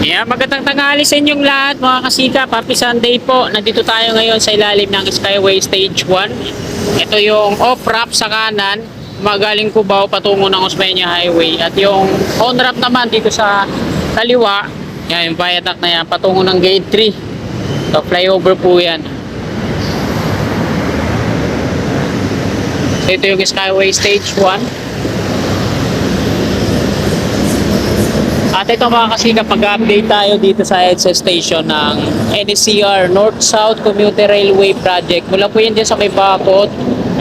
Yeah, magandang tanghali sa inyong lahat mga kasikap. Happy Sunday po. Nandito tayo ngayon sa ilalim ng Skyway Stage 1. Ito yung off-ramp sa kanan, magaling Cubao patungo ng Osmeña Highway. At yung on-ramp naman dito sa kaliwa, yan, yung viaduct na yan, patungo ng Gate 3. So, flyover po yan. So, ito yung Skyway Stage 1. At ito mga kasikap, mag-update tayo dito sa EDSA station ng NSCR, North-South Commuter Railway Project. Mula po yan dyan sa may bakod.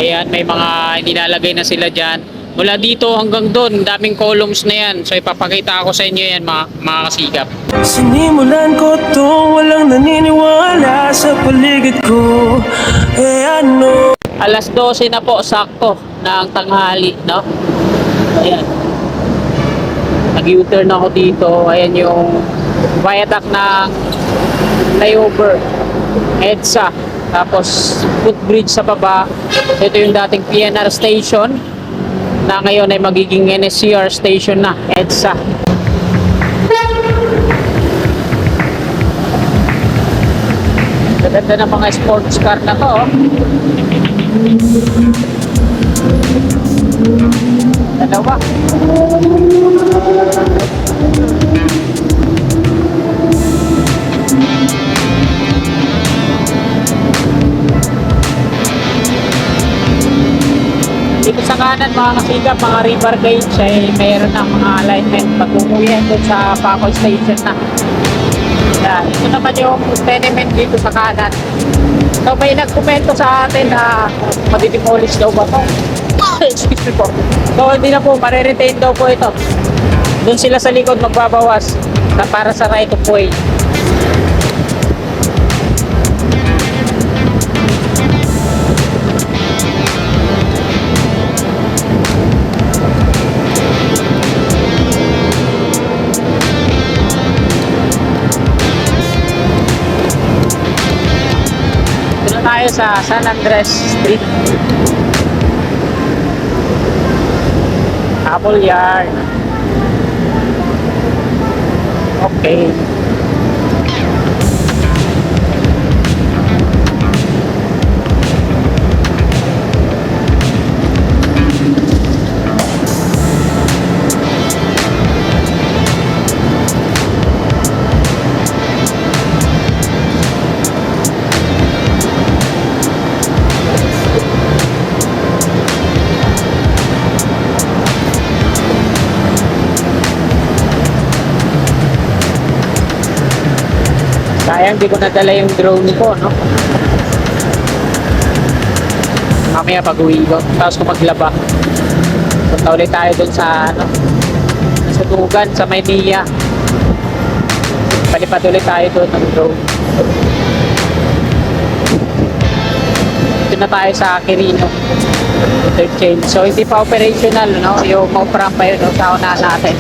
Ayan, may mga nilalagay na sila dyan. Mula dito hanggang doon, daming columns na yan. So ipapakita ko sa inyo yan mga kasikap. Sinimulan ko to, walang naniniwala sa paligid ko. Ano? Alas 12 na po, sakto ng tanghali, no? Ayan. Nag-U-turn ako dito. Ayan yung viaduct ng flyover EDSA. Tapos footbridge sa baba. Ito yung dating PNR station na ngayon ay magiging NSCR station na, EDSA. Ganda ng mga sports car na to, oh. Dalawa. Dito sa kanan mga kasigap, mga river gauge ay mayroon ng mga alignment patungo yan doon sa Paco Station na. Yan. Ito naman yung tenement dito sa kanan. So may nagkomento sa atin na madidemolish daw ba ito? Excuse me po. So hindi na po, mariretain daw po ito. Doon sila sa likod magbabawas na para sa right of way. Dito tayo sa San Andres Street. Apple Yard. Okay. Sayang, di ko nadala yung drone ko, no? Mamaya pag-uwi ko, tapos ko maglaba. Punta ulit tayo dun sa, ano, sa Tugan, sa Maynila. Palipad ulit tayo dun ng drone. Dito na tayo sa Quirino interchange. So, hindi pa operational, no? Yung off-ramp pa yun, no? Sa unahan natin.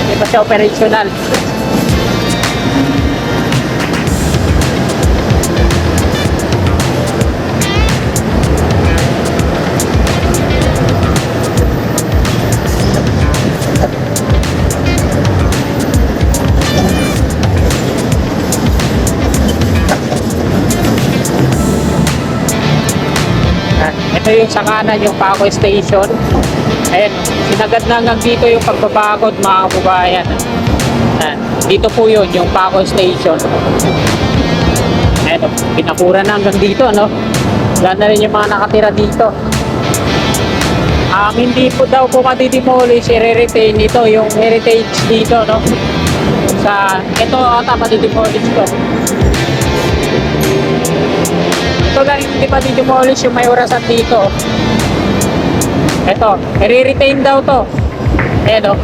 Hindi pa siya operational. Ito yung sa kanan, yung Paco Station. Ayan, sinagad na hanggang dito yung pagbabakod mga kababayan. Ayan, dito po yun, yung Paco Station. Ayan, pinakura na hanggang dito, no? Gana na rin yung mga nakatira dito. Hindi po daw po matidemolish, i-retain ito, yung heritage dito, no? Ito ata matidemolish ko. Ito lang hindi pa di-demolish yung may orasan dito. Ito, i-retain daw to. Ayan, o.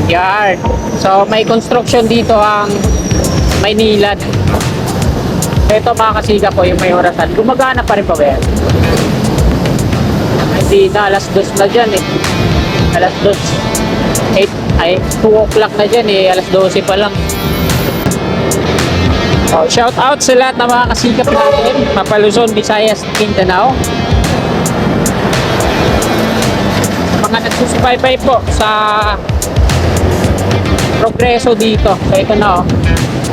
Yan. So may construction dito ang Maynilad. Ito mga kasiga po yung may orasan. Gumagana pa rin pa ba yan? Hindi na, alas 2 na dyan eh. Alas 2. 2 o'clock na dyan eh. Alas 12 pa lang. Oh, shout out sa lahat ng mga kasikap natin, Mapa Luzon, Visayas, Mindanao. mga nagsusubaybay po sa progreso dito. So ito na oh.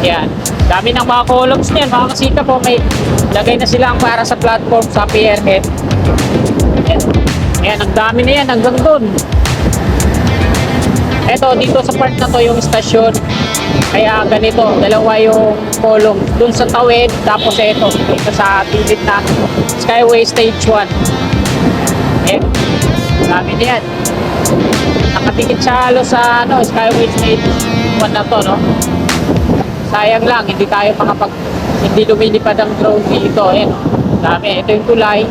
Yan. Dami ng mga columns niyan, mga kasika po. May lagay na silang para sa platform sa pierhead. Yan. Yan, ang dami na yan hanggang doon. Ito, dito sa part na to yung istasyon. Kaya ganito, dalawa yung column. Doon sa tawid, tapos ito, dito sa gilid na Skyway Stage 1. Ayan, dami na yan. Nakatikit siya halos sa Skyway Stage 1 na to, no? Sayang lang, hindi lumilipad ang drone dito. Ayan, dami. Ito yung tulay.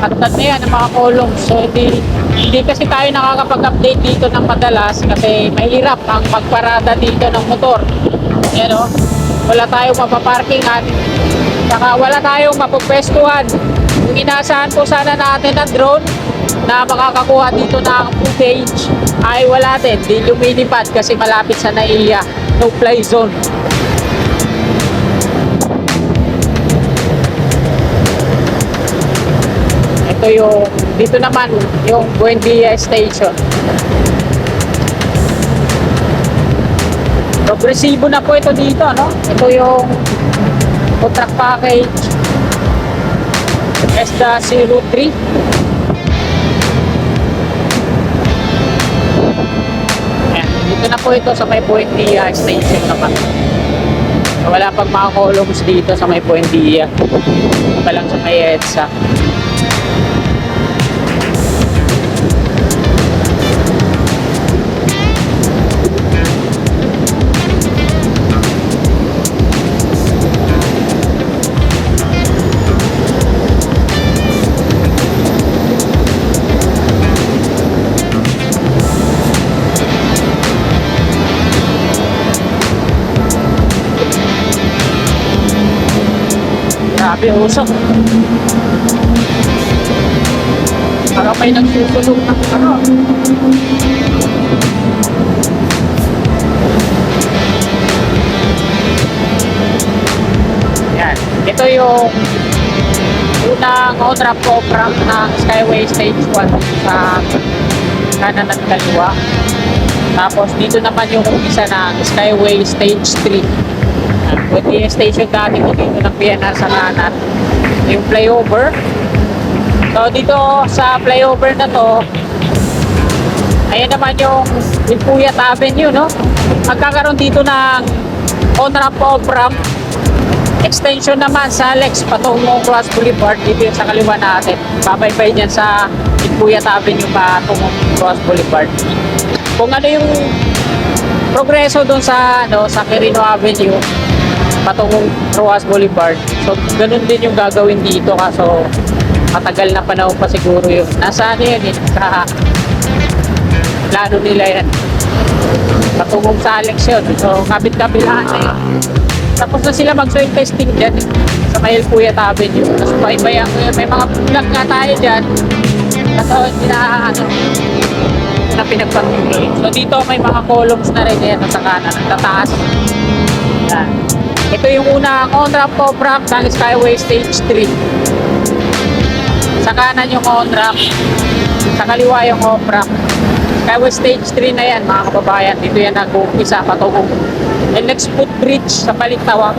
At na yan ang mga columns. So hindi kasi tayo nakakapag-update dito ng madalas kasi mahirap ang magparada dito ng motor. Yan o. Wala tayong mapaparkingan. Saka wala tayong mapupwestuhan. Kung inaasahan po sana natin ang drone na makakakuha dito ng footage ay wala din. Di lumilipad kasi malapit sa NAIA. No-fly zone. Ito yung, dito naman, yung Buendia Station. Progresibo na po ito dito, no? Ito yung contract package ESDA-03. Ayan, dito na po ito sa may Buendia Station naman. So, wala pang mga columns dito sa may Buendia. Ito lang sa may EDSA. Grabe, usok. Parang may nagsusulong ng ano. Yan. Ito yung unang on-ramp program ng Skyway Stage 1 sa kanan at kaliwa. Tapos dito naman yung isa na Skyway Stage 3. With the station dati ko dito ng PNR sa kanan. Yung flyover. So dito sa flyover na to, ayan naman yung Puyat Avenue, no? Magkakaroon dito ng on-ramp off-ramp extension naman sa Alex patungong Cross Boulevard. Dito yung sa kaliwa natin. Babaybay dyan sa Puyat Avenue patungong Cross Boulevard. Kung ano yung progreso doon sa sa Quirino Avenue patungong Rojas Boulevard. So, ganun din yung gagawin dito kaso matagal na panahon pa siguro yun. Nasa ano yan sa plano nila yan. Patungong sa Alex yun. So, kabit-kabilaan na yun. Tapos na sila mag-soil testing dyan sa Mahil Puyat Avenue. Tapos paibayan ko yun. May mga vlog nga tayo dyan. Kaso hindi na pinagpatuloy. So, dito may mga columns na rin yan sa kanan. Ang tataas. Yan. Ito yung unang on-ramp off-ramp ng Skyway Stage 3. Sa kanan yung on-ramp, sa kaliwa yung off-ramp. Skyway Stage 3 na yan mga kababayan. Dito yan nag-umpisa patungong NLEX Footbridge sa Balintawak.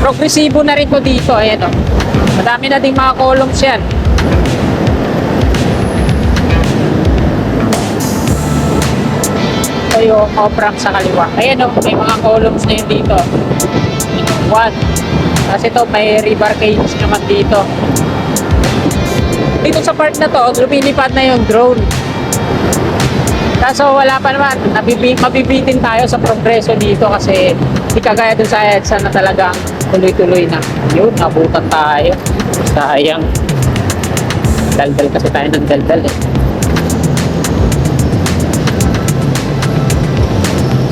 Progresibo na rin ko dito. Ayan o. Madami na ding mga columns yan. Yung off-ramp sa kaliwa. Ayan o, may mga columns na yun dito. 1. Kasi ito, may river cage naman dito. Dito sa part na to, lumilipad na yung drone. Kaso wala pa naman, mabibitin tayo sa progreso dito kasi hindi kagaya dun sa EDSA na talagang tuloy-tuloy na. Yun, nabutan tayo. Sayang. Daldal kasi tayo ng daldal eh.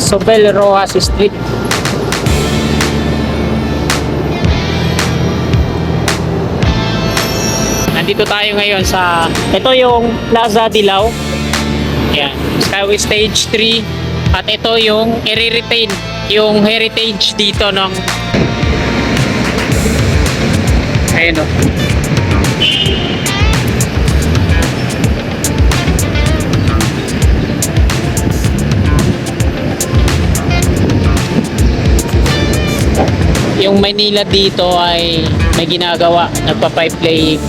Sobel Rojas Street. Nandito tayo ngayon sa ito yung Plaza Dilaw. Yan, Skyway Stage 3 at ito yung i-retain yung heritage dito ng ayun oh. yung Manila dito ay may ginagawa, nagpa-pipe laying.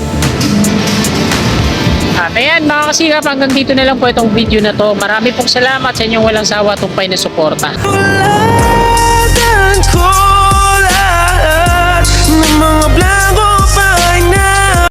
At ayan mga kasikap, hanggang dito na lang po itong video na to. Marami pong salamat sa inyong walang sawa tumpay na suporta. Wala ko lahat ng mga